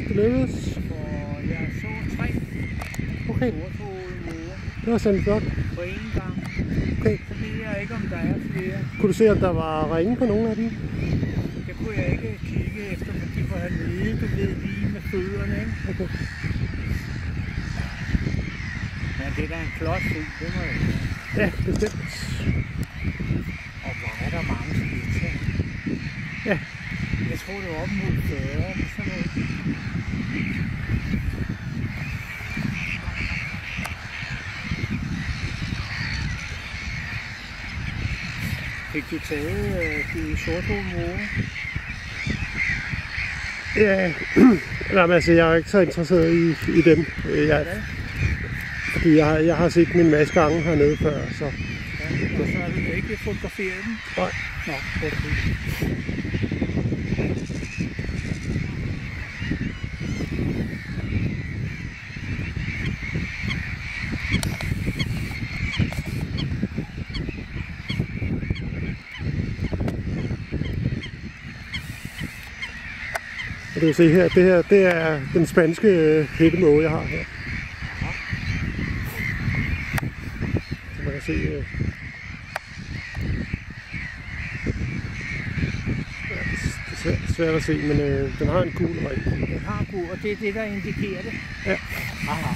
Det lykkedes. Og jeg så 3 Okay. stortåede måger Det var sådan godt. på én gang. Okay. Så ved jeg ikke, om der er flere. Kunne du se, om der var ringe på nogle af dem? Det kunne jeg ikke kigge efter, for de var hernede, du ved, lige med fødderne, ikke? Okay. Men det er da en flot fugl, det må jeg sige. Ja, bestemt. Og hvor er der mange spidser. Ja. Jeg tror, det var op mod 40 eller sådan noget. Fik du taget de sorthovede måger? Ja, nej, men altså, jeg er ikke så interesseret i dem. Fordi jeg har set dem en masse gange hernede før, så... Ja, og så har du ikke fotograferet dem? Nej. Nå, okay. Og du kan se her, det er den spanske hættemåge, jeg har her. Så man kan se... det er svært at se, men den har en gul ring. Den har gul, og det er det, der indikerer det? Ja. Aha.